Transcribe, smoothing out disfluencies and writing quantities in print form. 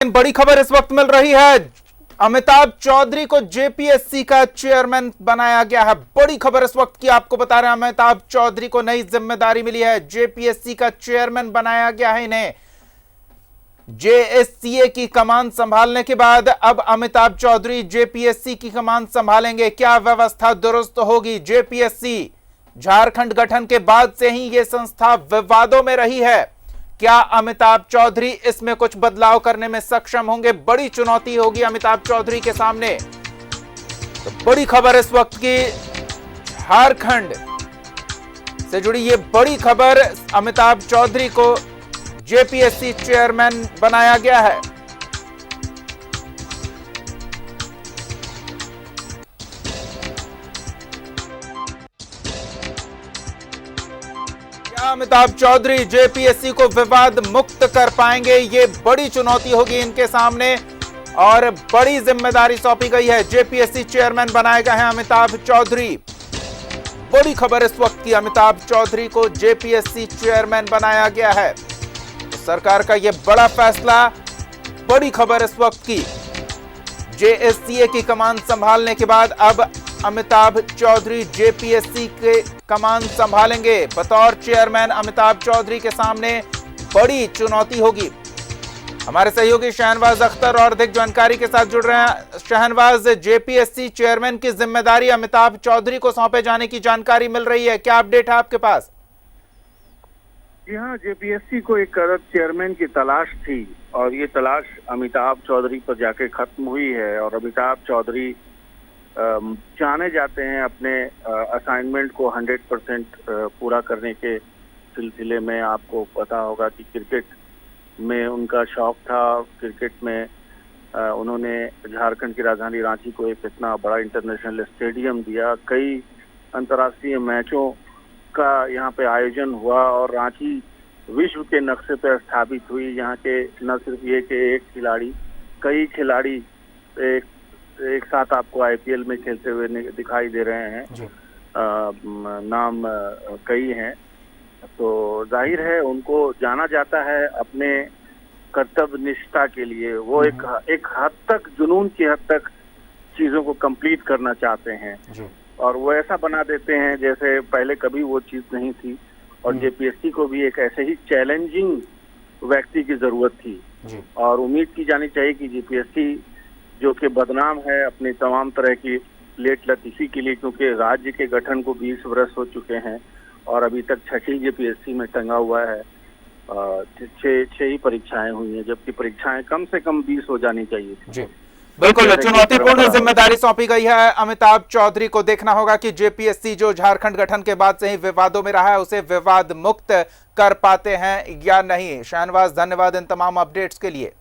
बड़ी खबर इस वक्त मिल रही है। अमिताभ चौधरी को जेपीएससी का चेयरमैन बनाया गया है। बड़ी खबर इस वक्त की आपको बता रहे हैं। अमिताभ चौधरी को नई जिम्मेदारी मिली है। जेपीएससी का चेयरमैन बनाया गया है इन्हें। जेएससीए की कमान संभालने के बाद अब अमिताभ चौधरी जेपीएससी की कमान संभालेंगे। क्या व्यवस्था दुरुस्त होगी? जेपीएससी झारखंड गठन के बाद से ही यह संस्था विवादों में रही है। क्या अमिताभ चौधरी इसमें कुछ बदलाव करने में सक्षम होंगे? बड़ी चुनौती होगी अमिताभ चौधरी के सामने। तो बड़ी खबर इस वक्त की झारखंड से जुड़ी ये बड़ी खबर, अमिताभ चौधरी को जेपीएससी चेयरमैन बनाया गया है। अमिताभ चौधरी जेपीएससी को विवाद मुक्त कर पाएंगे? ये बड़ी चुनौती होगी इनके सामने और बड़ी जिम्मेदारी सौंपी गई है। जेपीएससी चेयरमैन बनाए गए हैं अमिताभ चौधरी। बड़ी खबर इस वक्त की, अमिताभ चौधरी को जेपीएससी चेयरमैन बनाया गया है। तो सरकार का यह बड़ा फैसला, बड़ी खबर इस वक्त की। जेएससीए की कमान संभालने के बाद अब अमिताभ चौधरी जेपीएससी के कमान संभालेंगे। बतौर चेयरमैन अमिताभ चौधरी के सामने बड़ी चुनौती होगी। हमारे सहयोगी शहनवाज अख्तर और अधिक जानकारी के साथ जुड़ रहे हैं। शहनवाज, जेपीएससी चेयरमैन की जिम्मेदारी अमिताभ चौधरी को सौंपे जाने की जानकारी मिल रही है, क्या अपडेट है आपके पास? जी हाँ, जेपीएससी को एक चेयरमैन की तलाश थी और ये तलाश अमिताभ चौधरी पर जाके खत्म हुई है। और अमिताभ चौधरी जाने जाते हैं अपने असाइनमेंट को 100% पूरा करने के सिलसिले में। आपको पता होगा कि क्रिकेट में उनका शौक था। क्रिकेट में उन्होंने झारखंड की राजधानी रांची को एक इतना बड़ा इंटरनेशनल स्टेडियम दिया। कई अंतर्राष्ट्रीय मैचों का यहाँ पे आयोजन हुआ और रांची विश्व के नक्शे पर स्थापित हुई। यहाँ के न सिर्फ ये कि एक खिलाड़ी, कई खिलाड़ी एक साथ आपको आईपीएल में खेलते हुए दिखाई दे रहे हैं। नाम कई हैं, तो जाहिर है उनको जाना जाता है अपने कर्तव्य निष्ठा के लिए। वो एक हद तक, जुनून की हद तक चीजों को कंप्लीट करना चाहते हैं और वो ऐसा बना देते हैं जैसे पहले कभी वो चीज नहीं थी। और जेपीएससी को भी एक ऐसे ही चैलेंजिंग व्यक्ति की जरूरत थी और उम्मीद की जानी चाहिए कि जेपीएससी, जो कि बदनाम है अपनी तमाम तरह की लेट लतीफी के लिए, क्योंकि राज्य के गठन को 20 वर्ष हो चुके हैं और अभी तक 6 जेपीएससी में टंगा हुआ है। 6 ही परीक्षाएं हुई हैं, जबकि परीक्षाएं कम से कम 20 हो जानी चाहिए। जी बिल्कुल, चुनौतीपूर्ण जिम्मेदारी सौंपी गई है अमिताभ चौधरी को। देखना होगा कि जेपीएससी जो झारखंड गठन के बाद से ही विवादों में रहा है, उसे विवाद मुक्त कर पाते हैं या नहीं। शहनवाज, धन्यवाद इन तमाम अपडेट्स के लिए।